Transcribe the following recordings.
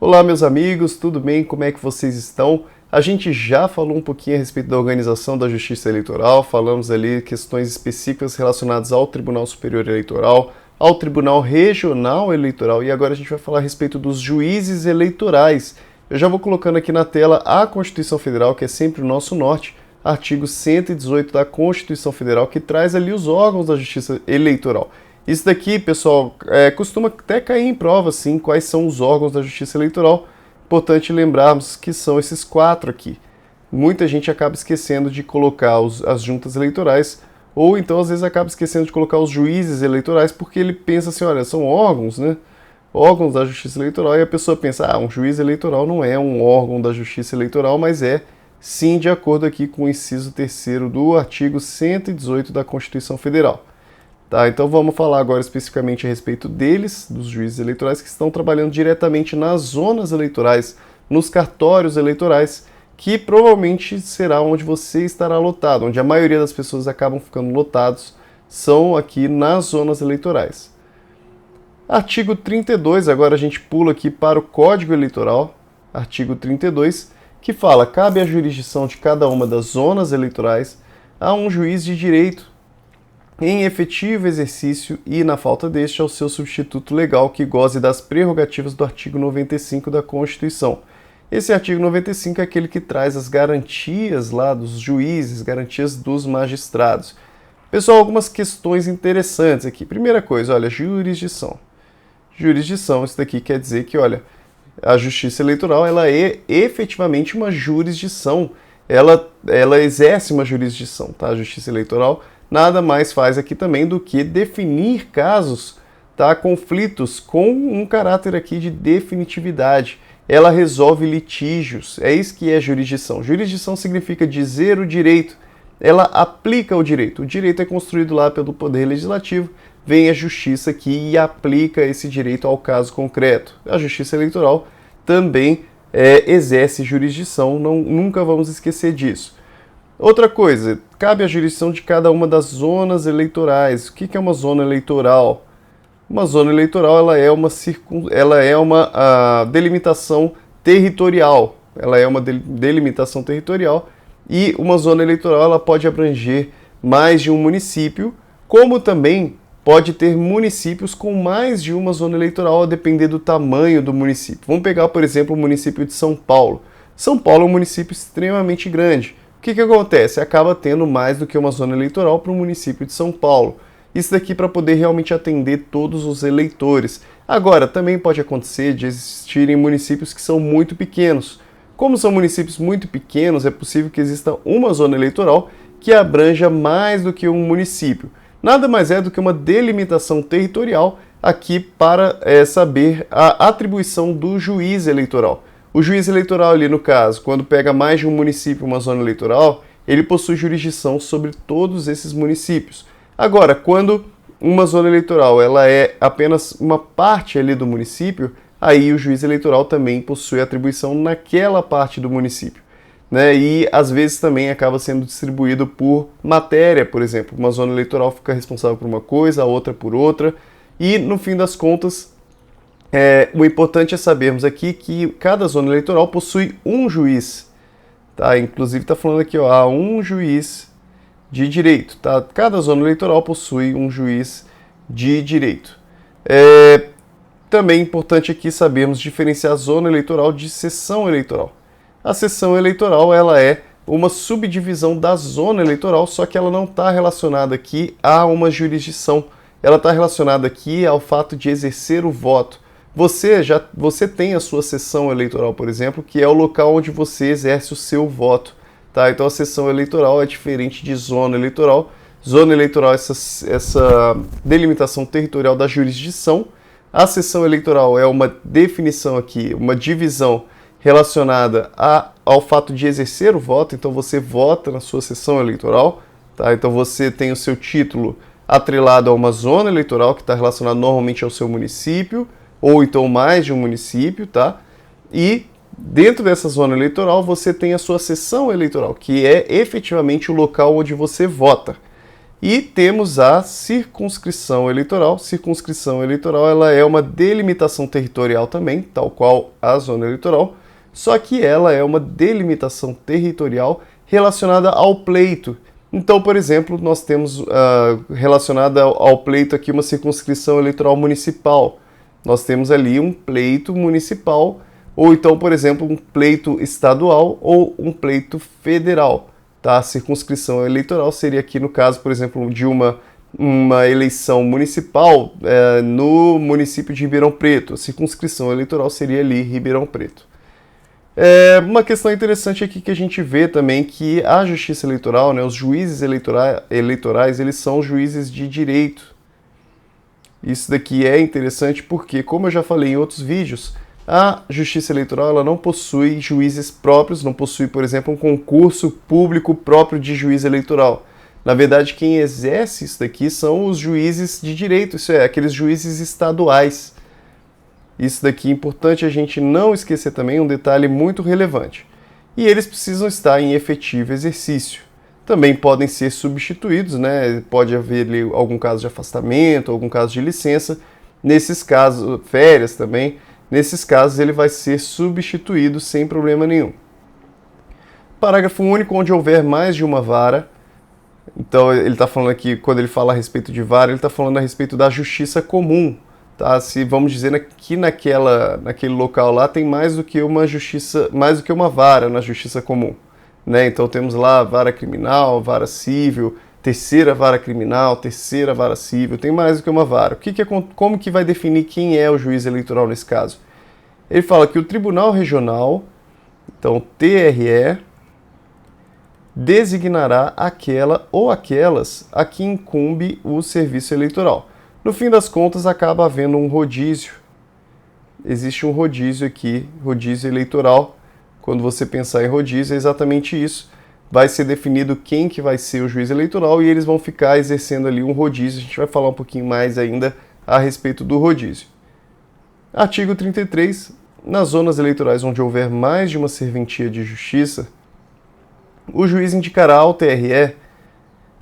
Olá, meus amigos, tudo bem? Como é que vocês estão? A gente já falou um pouquinho a respeito da organização da Justiça Eleitoral, falamos ali questões específicas relacionadas ao Tribunal Superior Eleitoral, ao Tribunal Regional Eleitoral e agora a gente vai falar a respeito dos juízes eleitorais. Eu já vou colocando aqui na tela a Constituição Federal, que é sempre o nosso norte, artigo 118 da Constituição Federal, que traz ali os órgãos da Justiça Eleitoral. Isso daqui, pessoal, costuma até cair em prova, sim, quais são os órgãos da Justiça Eleitoral. Importante lembrarmos que são esses 4 aqui. Muita gente acaba esquecendo de colocar as juntas eleitorais, ou então às vezes acaba esquecendo de colocar os juízes eleitorais, porque ele pensa assim, olha, são órgãos, né? Órgãos da Justiça Eleitoral, e a pessoa pensa, um juiz eleitoral não é um órgão da Justiça Eleitoral, mas é, sim, de acordo aqui com o inciso 3º do artigo 118 da Constituição Federal. Tá, então vamos falar agora especificamente a respeito deles, dos juízes eleitorais que estão trabalhando diretamente nas zonas eleitorais, nos cartórios eleitorais, que provavelmente será onde você estará lotado, onde a maioria das pessoas acabam ficando lotados, são aqui nas zonas eleitorais. Artigo 32, agora a gente pula aqui para o Código Eleitoral, artigo 32, que fala, cabe à jurisdição de cada uma das zonas eleitorais a um juiz de direito, em efetivo exercício e, na falta deste, ao seu substituto legal que goze das prerrogativas do artigo 95 da Constituição. Esse artigo 95 é aquele que traz as garantias lá dos juízes, garantias dos magistrados. Pessoal, algumas questões interessantes aqui. Primeira coisa, olha, jurisdição. Jurisdição, isso daqui quer dizer que, olha, a Justiça Eleitoral, ela é efetivamente uma jurisdição. Ela exerce uma jurisdição, tá? A Justiça Eleitoral nada mais faz aqui também do que definir casos, tá? Conflitos com um caráter aqui de definitividade. Ela resolve litígios, é isso que é jurisdição. Jurisdição significa dizer o direito, ela aplica o direito. O direito é construído lá pelo Poder Legislativo, vem a Justiça aqui e aplica esse direito ao caso concreto. A Justiça Eleitoral também exerce jurisdição, nunca vamos esquecer disso. Outra coisa, cabe à jurisdição de cada uma das zonas eleitorais. O que é uma zona eleitoral? Uma zona eleitoral ela é uma delimitação territorial. Ela é uma delimitação territorial e uma zona eleitoral ela pode abranger mais de um município, como também pode ter municípios com mais de uma zona eleitoral, a depender do tamanho do município. Vamos pegar, por exemplo, o município de São Paulo. São Paulo é um município extremamente grande. O que acontece? Acaba tendo mais do que uma zona eleitoral para o município de São Paulo. Isso daqui para poder realmente atender todos os eleitores. Agora, também pode acontecer de existirem municípios que são muito pequenos. Como são municípios muito pequenos, é possível que exista uma zona eleitoral que abranja mais do que um município. Nada mais é do que uma delimitação territorial aqui para saber a atribuição do juiz eleitoral. O juiz eleitoral ali, no caso, quando pega mais de um município, uma zona eleitoral, ele possui jurisdição sobre todos esses municípios. Agora, quando uma zona eleitoral ela é apenas uma parte ali do município, aí o juiz eleitoral também possui atribuição naquela parte do município, né? E às vezes também acaba sendo distribuído por matéria, por exemplo. Uma zona eleitoral fica responsável por uma coisa, a outra por outra, e no fim das contas, o importante é sabermos aqui que cada zona eleitoral possui um juiz, tá? Inclusive está falando aqui, há um juiz de direito, tá? Cada zona eleitoral possui um juiz de direito. Também é importante aqui sabermos diferenciar a zona eleitoral de seção eleitoral. A seção eleitoral ela é uma subdivisão da zona eleitoral, só que ela não está relacionada aqui a uma jurisdição. Ela está relacionada aqui ao fato de exercer o voto. Você tem a sua seção eleitoral, por exemplo, que é o local onde você exerce o seu voto. Tá? Então a seção eleitoral é diferente de zona eleitoral. Zona eleitoral é essa delimitação territorial da jurisdição. A seção eleitoral é uma definição aqui, uma divisão relacionada ao fato de exercer o voto. Então você vota na sua seção eleitoral. Tá? Então você tem o seu título atrelado a uma zona eleitoral que está relacionado normalmente ao seu município, ou então mais de um município, tá? E dentro dessa zona eleitoral você tem a sua seção eleitoral, que é efetivamente o local onde você vota. E temos a circunscrição eleitoral. Circunscrição eleitoral ela é uma delimitação territorial também, tal qual a zona eleitoral, só que ela é uma delimitação territorial relacionada ao pleito. Então, por exemplo, nós temos relacionada ao pleito aqui uma circunscrição eleitoral municipal. Nós temos ali um pleito municipal, ou então, por exemplo, um pleito estadual ou um pleito federal. Tá? A circunscrição eleitoral seria aqui no caso, por exemplo, de uma eleição municipal no município de Ribeirão Preto. A circunscrição eleitoral seria ali Ribeirão Preto. Uma questão interessante aqui que a gente vê também que a Justiça Eleitoral, né, os juízes eleitorais, eles são juízes de direito. Isso daqui é interessante porque, como eu já falei em outros vídeos, a Justiça Eleitoral ela não possui juízes próprios, não possui, por exemplo, um concurso público próprio de juiz eleitoral. Na verdade, quem exerce isso daqui são os juízes de direito, isso é, aqueles juízes estaduais. Isso daqui é importante a gente não esquecer também, um detalhe muito relevante. E eles precisam estar em efetivo exercício. Também podem ser substituídos, né? Pode haver ali algum caso de afastamento, algum caso de licença. Nesses casos, férias também. Nesses casos, ele vai ser substituído sem problema nenhum. Parágrafo único, onde houver mais de uma vara. Então, ele está falando aqui, quando ele fala a respeito de vara, ele está falando a respeito da justiça comum. Tá? Se vamos dizer que naquele local lá tem mais do que uma justiça, mais do que uma vara na justiça comum. Né? Então, temos lá vara criminal, vara civil, terceira vara criminal, terceira vara civil, tem mais do que uma vara. Como que vai definir quem é o juiz eleitoral nesse caso? Ele fala que o Tribunal Regional, então TRE, designará aquela ou aquelas a que incumbe o serviço eleitoral. No fim das contas, acaba havendo um rodízio. Existe um rodízio aqui, rodízio eleitoral. Quando você pensar em rodízio, é exatamente isso. Vai ser definido quem que vai ser o juiz eleitoral e eles vão ficar exercendo ali um rodízio. A gente vai falar um pouquinho mais ainda a respeito do rodízio. Artigo 33. Nas zonas eleitorais onde houver mais de uma serventia de justiça, o juiz indicará ao TRE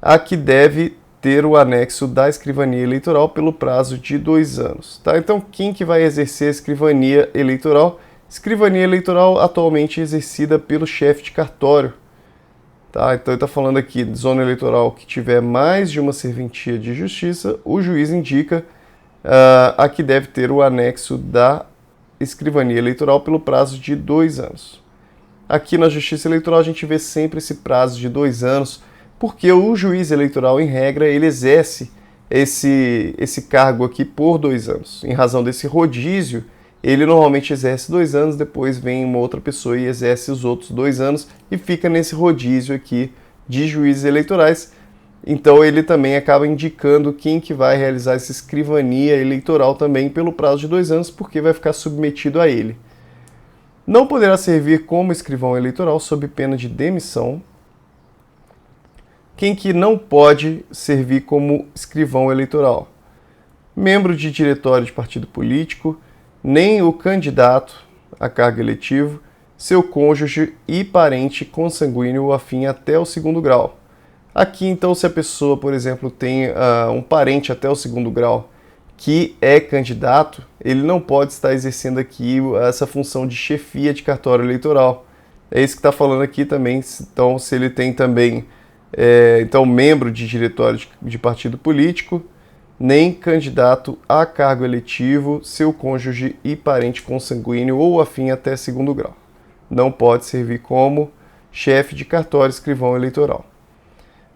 a que deve ter o anexo da escrivania eleitoral pelo prazo de 2 anos. Tá? Então, quem que vai exercer a escrivania eleitoral? Escrivania eleitoral atualmente exercida pelo chefe de cartório. Tá? Então ele está falando aqui de zona eleitoral que tiver mais de uma serventia de justiça, o juiz indica a que deve ter o anexo da escrivania eleitoral pelo prazo de 2 anos. Aqui na Justiça Eleitoral a gente vê sempre esse prazo de 2 anos, porque o juiz eleitoral, em regra, ele exerce esse cargo aqui por 2 anos. Em razão desse rodízio, ele normalmente exerce 2 anos, depois vem uma outra pessoa e exerce os outros 2 anos e fica nesse rodízio aqui de juízes eleitorais. Então ele também acaba indicando quem que vai realizar essa escrivania eleitoral também pelo prazo de 2 anos, porque vai ficar submetido a ele. Não poderá servir como escrivão eleitoral sob pena de demissão. Quem que não pode servir como escrivão eleitoral? Membro de diretório de partido político, nem o candidato a cargo eletivo, seu cônjuge e parente consanguíneo ou afim até o 2º grau. Aqui, então, se a pessoa, por exemplo, tem um parente até o 2º grau que é candidato, ele não pode estar exercendo aqui essa função de chefia de cartório eleitoral. É isso que está falando aqui também. Então, se ele tem também membro de diretório de partido político, nem candidato a cargo eletivo, seu cônjuge e parente consanguíneo ou afim até 2º grau. Não pode servir como chefe de cartório escrivão eleitoral.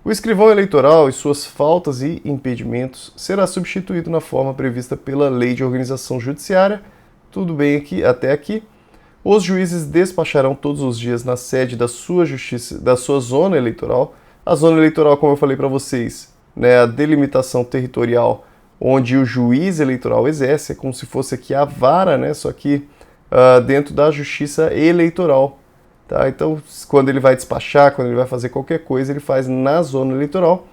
O escrivão eleitoral e suas faltas e impedimentos será substituído na forma prevista pela Lei de Organização Judiciária. Tudo bem aqui, até aqui. Os juízes despacharão todos os dias na sede da sua justiça, da sua zona eleitoral. A zona eleitoral, como eu falei para vocês, né, a delimitação territorial onde o juiz eleitoral exerce, é como se fosse aqui a vara, né, só que dentro da justiça eleitoral. Tá? Então, quando ele vai despachar, quando ele vai fazer qualquer coisa, ele faz na zona eleitoral.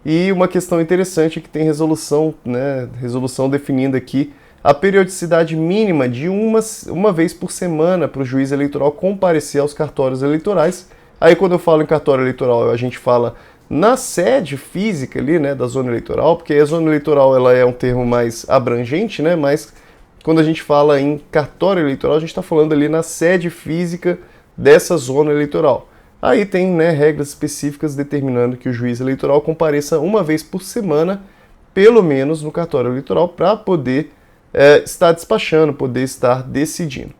E uma questão interessante é que tem resolução, né, resolução definindo aqui a periodicidade mínima de uma vez por semana para o juiz eleitoral comparecer aos cartórios eleitorais. Aí, quando eu falo em cartório eleitoral, a gente fala na sede física ali, né, da zona eleitoral, porque a zona eleitoral ela é um termo mais abrangente, né, mas quando a gente fala em cartório eleitoral, a gente está falando ali na sede física dessa zona eleitoral. Aí tem, né, regras específicas determinando que o juiz eleitoral compareça uma vez por semana, pelo menos no cartório eleitoral, para poder estar despachando, poder estar decidindo.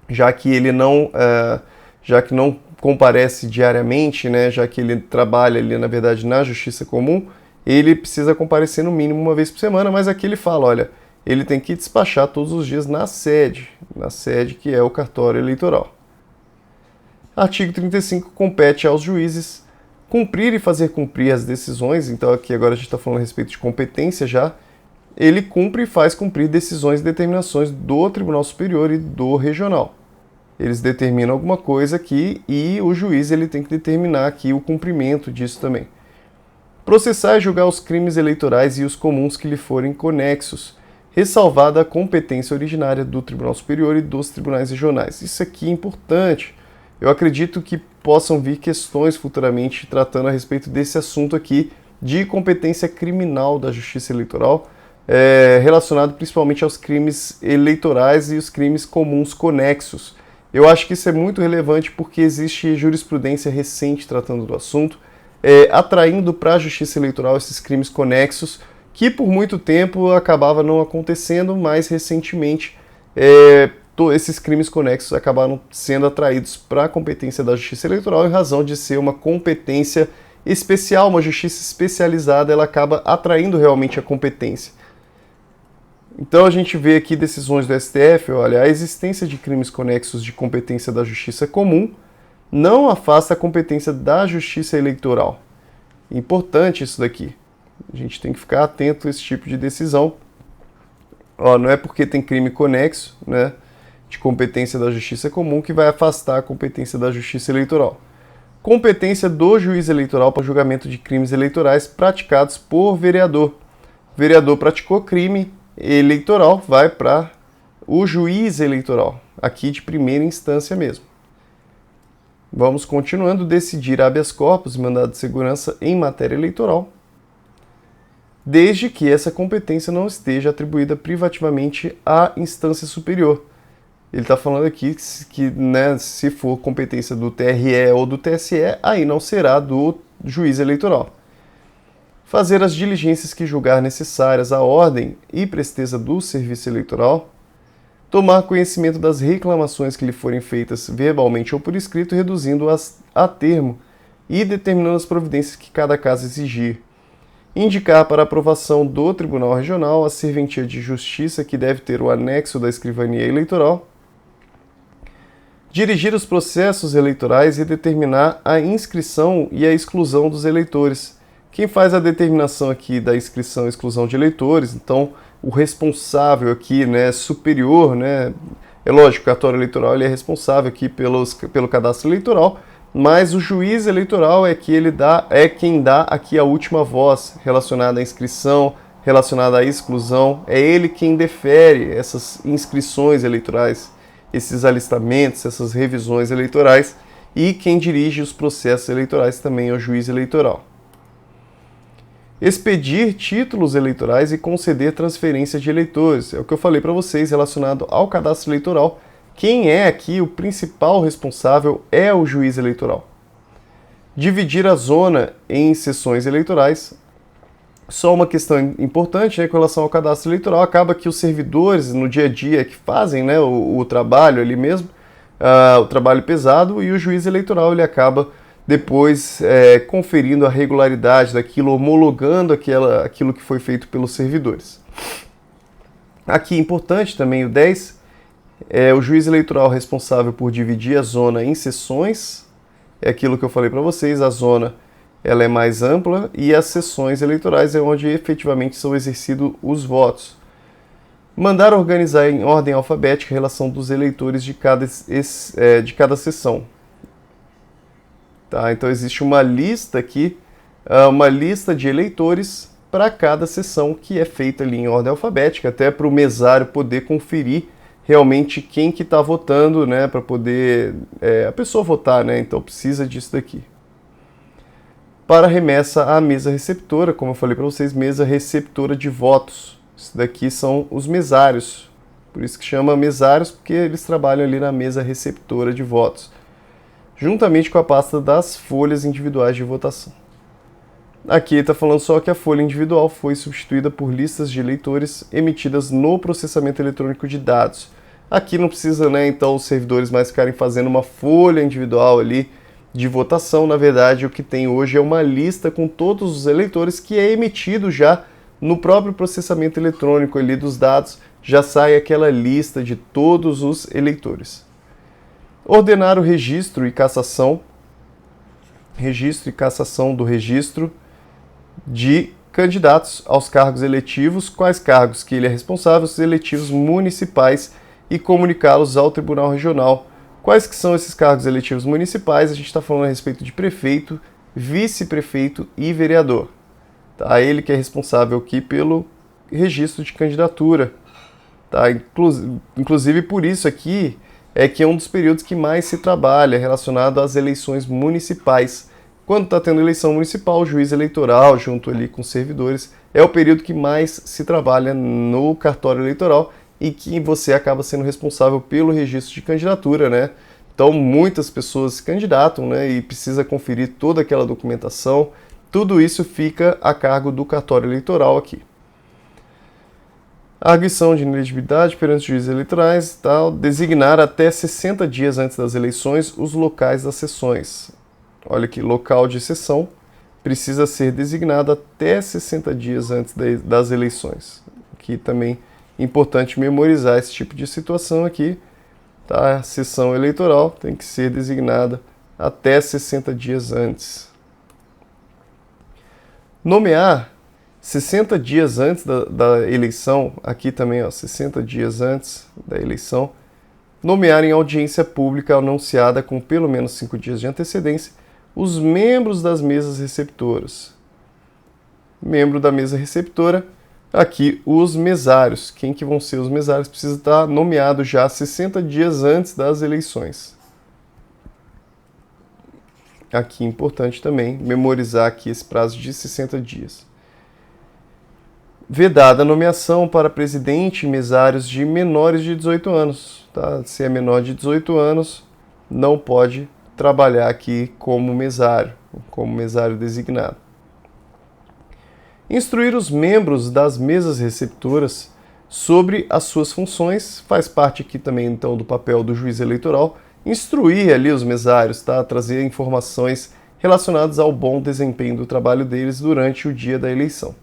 Já que ele não comparece diariamente, né, já que ele trabalha ali, na verdade, na justiça comum, ele precisa comparecer no mínimo uma vez por semana, mas aqui ele fala, olha, ele tem que despachar todos os dias na sede que é o cartório eleitoral. Artigo 35 compete aos juízes cumprir e fazer cumprir as decisões, então aqui agora a gente está falando a respeito de competência já, ele cumpre e faz cumprir decisões e determinações do Tribunal Superior e do Regional. Eles determinam alguma coisa aqui e o juiz ele tem que determinar aqui o cumprimento disso também. Processar e julgar os crimes eleitorais e os comuns que lhe forem conexos, ressalvada a competência originária do Tribunal Superior e dos tribunais regionais. Isso aqui é importante. Eu acredito que possam vir questões futuramente tratando a respeito desse assunto aqui de competência criminal da Justiça Eleitoral, relacionado principalmente aos crimes eleitorais e os crimes comuns conexos. Eu acho que isso é muito relevante porque existe jurisprudência recente tratando do assunto, atraindo para a Justiça Eleitoral esses crimes conexos, que por muito tempo acabava não acontecendo, mas recentemente esses crimes conexos acabaram sendo atraídos para a competência da Justiça Eleitoral em razão de ser uma competência especial, uma justiça especializada, ela acaba atraindo realmente a competência. Então a gente vê aqui decisões do STF, olha, a existência de crimes conexos de competência da Justiça comum não afasta a competência da Justiça Eleitoral. Importante isso daqui. A gente tem que ficar atento a esse tipo de decisão. Não é porque tem crime conexo, né, de competência da Justiça comum que vai afastar a competência da Justiça Eleitoral. Competência do juiz eleitoral para julgamento de crimes eleitorais praticados por vereador. O vereador praticou crime eleitoral, vai para o juiz eleitoral, aqui de primeira instância mesmo. Vamos continuando, decidir habeas corpus e mandado de segurança em matéria eleitoral, desde que essa competência não esteja atribuída privativamente à instância superior. Ele está falando aqui que né, se for competência do TRE ou do TSE, aí não será do juiz eleitoral. Fazer as diligências que julgar necessárias à ordem e presteza do serviço eleitoral, tomar conhecimento das reclamações que lhe forem feitas verbalmente ou por escrito, reduzindo-as a termo e determinando as providências que cada caso exigir. Indicar para aprovação do Tribunal Regional a serventia de justiça que deve ter o anexo da escrivania eleitoral. Dirigir os processos eleitorais e determinar a inscrição e a exclusão dos eleitores. Quem faz a determinação aqui da inscrição e exclusão de eleitores, então o responsável aqui, né, superior, né, é lógico, o cartório eleitoral ele é responsável aqui pelo cadastro eleitoral, mas o juiz eleitoral quem dá aqui a última voz relacionada à inscrição, relacionada à exclusão, é ele quem defere essas inscrições eleitorais, esses alistamentos, essas revisões eleitorais, e quem dirige os processos eleitorais também é o juiz eleitoral. Expedir títulos eleitorais e conceder transferência de eleitores. É o que eu falei para vocês relacionado ao cadastro eleitoral. Quem é aqui o principal responsável é o juiz eleitoral. Dividir a zona em sessões eleitorais. Só uma questão importante, né, com relação ao cadastro eleitoral, acaba que os servidores no dia a dia que fazem, né, o trabalho ali mesmo, o trabalho pesado, e o juiz eleitoral ele acaba depois conferindo a regularidade daquilo, homologando aquilo que foi feito pelos servidores. Aqui importante também o 10, o juiz eleitoral responsável por dividir a zona em sessões, é aquilo que eu falei para vocês, a zona ela é mais ampla e as sessões eleitorais é onde efetivamente são exercidos os votos. Mandar organizar em ordem alfabética a relação dos eleitores de cada sessão. Tá, então existe uma lista aqui, uma lista de eleitores para cada sessão que é feita ali em ordem alfabética, até para o mesário poder conferir realmente quem que está votando, né, para poder a pessoa votar, né, então precisa disso daqui. para remessa à mesa receptora, como eu falei para vocês, mesa receptora de votos. Isso daqui são os mesários, por isso que chama mesários, porque eles trabalham ali na mesa receptora de votos, juntamente com a pasta das folhas individuais de votação. Aqui está falando só que a folha individual foi substituída por listas de eleitores emitidas no processamento eletrônico de dados. Aqui não precisa, né, então, os servidores mais ficarem fazendo uma folha individual ali de votação. Na verdade, o que tem hoje é uma lista com todos os eleitores que é emitido já no próprio processamento eletrônico ali dos dados, já sai aquela lista de todos os eleitores. Ordenar o registro e cassação do registro de candidatos aos cargos eletivos, quais cargos que ele é responsável, os eletivos municipais, e comunicá-los ao Tribunal Regional. Quais que são esses cargos eletivos municipais? A gente está falando a respeito de prefeito, vice-prefeito e vereador. Tá? Ele que é responsável aqui pelo registro de candidatura. Tá? Inclusive por isso aqui é que é um dos períodos que mais se trabalha relacionado às eleições municipais. Quando está tendo eleição municipal, o juiz eleitoral, junto ali com os servidores, é o período que mais se trabalha no cartório eleitoral e que você acaba sendo responsável pelo registro de candidatura, né? Então, muitas pessoas se candidatam, né, e precisa conferir toda aquela documentação. Tudo isso fica a cargo do cartório eleitoral aqui. A arguição de inelegibilidade perante os juízes eleitorais, tal, designar até 60 dias antes das eleições os locais das sessões. Olha aqui, local de sessão precisa ser designado até 60 dias antes das eleições. Aqui também é importante memorizar esse tipo de situação aqui. Tá? A sessão eleitoral tem que ser designada até 60 dias antes. Nomear 60 dias antes da eleição, aqui também, ó, 60 dias antes da eleição, nomear em audiência pública anunciada com pelo menos 5 dias de antecedência os membros das mesas receptoras. Membro da mesa receptora, aqui os mesários. Quem que vão ser os mesários precisa estar nomeado já 60 dias antes das eleições. Aqui importante também memorizar aqui esse prazo de 60 dias. Vedada a nomeação para presidente e mesários de menores de 18 anos. Tá? Se é menor de 18 anos, não pode trabalhar aqui como mesário designado. Instruir os membros das mesas receptoras sobre as suas funções, faz parte aqui também então do papel do juiz eleitoral, instruir ali os mesários, tá? Trazer informações relacionadas ao bom desempenho do trabalho deles durante o dia da eleição.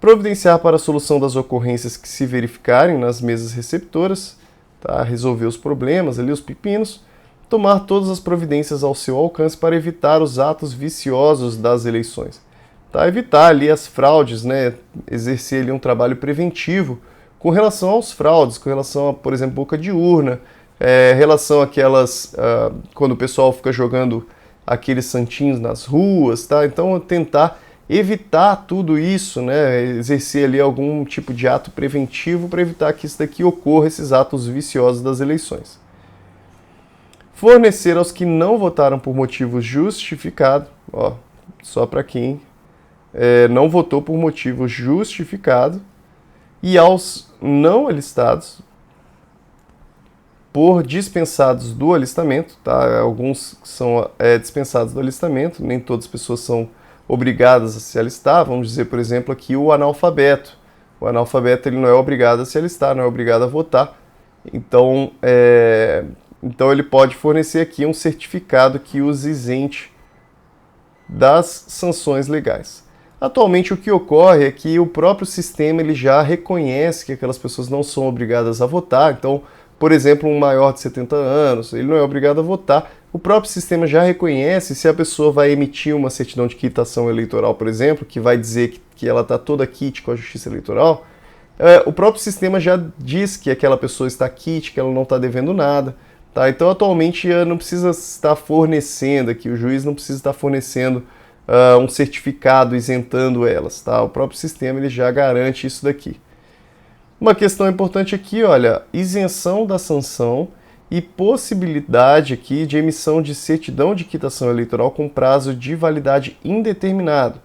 Providenciar para a solução das ocorrências que se verificarem nas mesas receptoras, tá? Resolver os problemas ali, os pepinos, tomar todas as providências ao seu alcance para evitar os atos viciosos das eleições. Tá? Evitar ali as fraudes, né? Exercer ali um trabalho preventivo com relação aos fraudes, com relação a, por exemplo, boca de urna, relação àquelas, quando o pessoal fica jogando aqueles santinhos nas ruas, tá? Então tentar evitar tudo isso, né? Exercer ali algum tipo de ato preventivo para evitar que isso daqui ocorra, esses atos viciosos das eleições. Fornecer aos que não votaram por motivo justificado, ó, só para quem não votou por motivo justificado, e aos não alistados por dispensados do alistamento, tá? Alguns são dispensados do alistamento, nem todas as pessoas são obrigadas a se alistar. Vamos dizer, por exemplo, aqui o analfabeto. O analfabeto ele não é obrigado a se alistar, não é obrigado a votar. Então ele pode fornecer aqui um certificado que os isente das sanções legais. Atualmente o que ocorre é que o próprio sistema ele já reconhece que aquelas pessoas não são obrigadas a votar. Então, por exemplo, um maior de 70 anos, ele não é obrigado a votar. O próprio sistema já reconhece se a pessoa vai emitir uma certidão de quitação eleitoral, por exemplo, que vai dizer que ela está toda quite com a Justiça Eleitoral. O próprio sistema já diz que aquela pessoa está quite, que ela não está devendo nada. Tá? Então, atualmente, não precisa estar fornecendo aqui, o juiz não precisa estar fornecendo um certificado isentando elas. Tá? O próprio sistema ele já garante isso daqui. Uma questão importante aqui, olha, isenção da sanção e possibilidade aqui de emissão de certidão de quitação eleitoral com prazo de validade indeterminado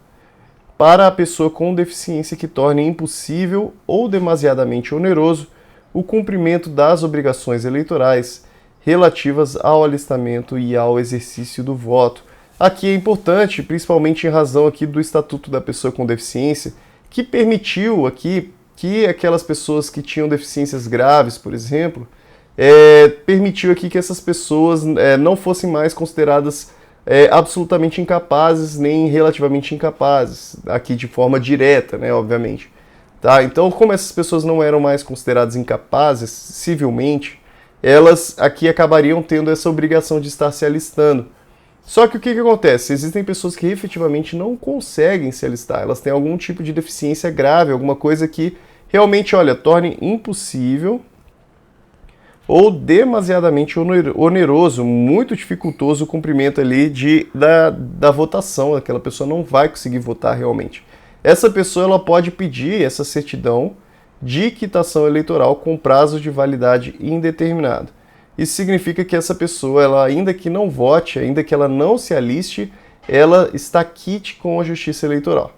para a pessoa com deficiência que torne impossível ou demasiadamente oneroso o cumprimento das obrigações eleitorais relativas ao alistamento e ao exercício do voto. Aqui é importante, principalmente em razão aqui do Estatuto da Pessoa com Deficiência, que permitiu aqui que aquelas pessoas que tinham deficiências graves, por exemplo, permitiu aqui que essas pessoas não fossem mais consideradas absolutamente incapazes nem relativamente incapazes, aqui de forma direta, né, obviamente. Tá? Então, como essas pessoas não eram mais consideradas incapazes civilmente, elas aqui acabariam tendo essa obrigação de estar se alistando. Só que o que acontece? Existem pessoas que efetivamente não conseguem se alistar, elas têm algum tipo de deficiência grave, alguma coisa que realmente, olha, torne impossível ou demasiadamente oneroso, muito dificultoso o cumprimento ali da votação, aquela pessoa não vai conseguir votar realmente. Essa pessoa ela pode pedir essa certidão de quitação eleitoral com prazo de validade indeterminado. Isso significa que essa pessoa, ela, ainda que não vote, ainda que ela não se aliste, ela está quite com a Justiça Eleitoral.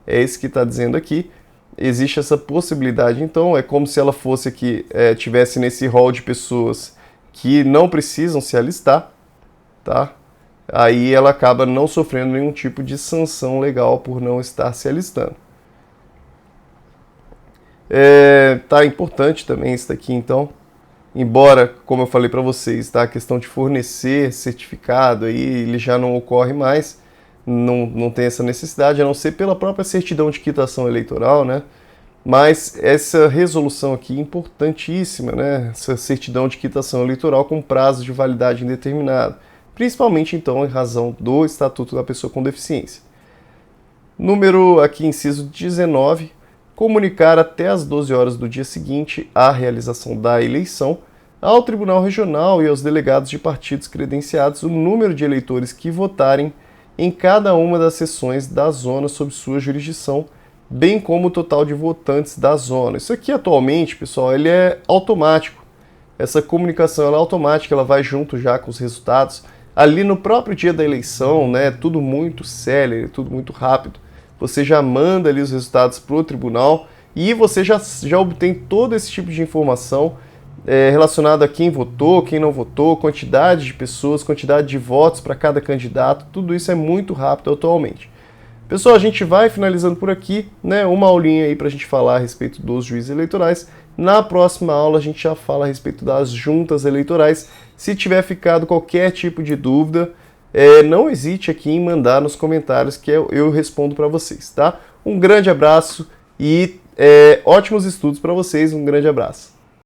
É isso que está dizendo aqui. Existe essa possibilidade, então, é como se ela fosse aqui, tivesse nesse rol de pessoas que não precisam se alistar, tá? Aí ela acaba não sofrendo nenhum tipo de sanção legal por não estar se alistando. Tá importante também isso daqui, então. Embora, como eu falei para vocês, tá, a questão de fornecer certificado aí, ele já não ocorre mais, não tem essa necessidade, a não ser pela própria certidão de quitação eleitoral, né? Mas essa resolução aqui é importantíssima, né? Essa certidão de quitação eleitoral com prazo de validade indeterminado, principalmente então em razão do Estatuto da Pessoa com Deficiência. Número aqui, inciso 19, comunicar até às 12 horas do dia seguinte à realização da eleição ao Tribunal Regional e aos delegados de partidos credenciados o número de eleitores que votarem em cada uma das sessões da zona sob sua jurisdição, bem como o total de votantes da zona. Isso aqui atualmente, pessoal, ele é automático. Essa comunicação ela é automática, ela vai junto já com os resultados. Ali no próprio dia da eleição, né, tudo muito célere, tudo muito rápido. Você já manda ali os resultados para o tribunal e você já obtém todo esse tipo de informação relacionado a quem votou, quem não votou, quantidade de pessoas, quantidade de votos para cada candidato, tudo isso é muito rápido atualmente. Pessoal, a gente vai finalizando por aqui, né, uma aulinha aí para a gente falar a respeito dos juízes eleitorais. Na próxima aula a gente já fala a respeito das juntas eleitorais. Se tiver ficado qualquer tipo de dúvida, não hesite aqui em mandar nos comentários que eu respondo para vocês, tá? Um grande abraço e ótimos estudos para vocês, um grande abraço.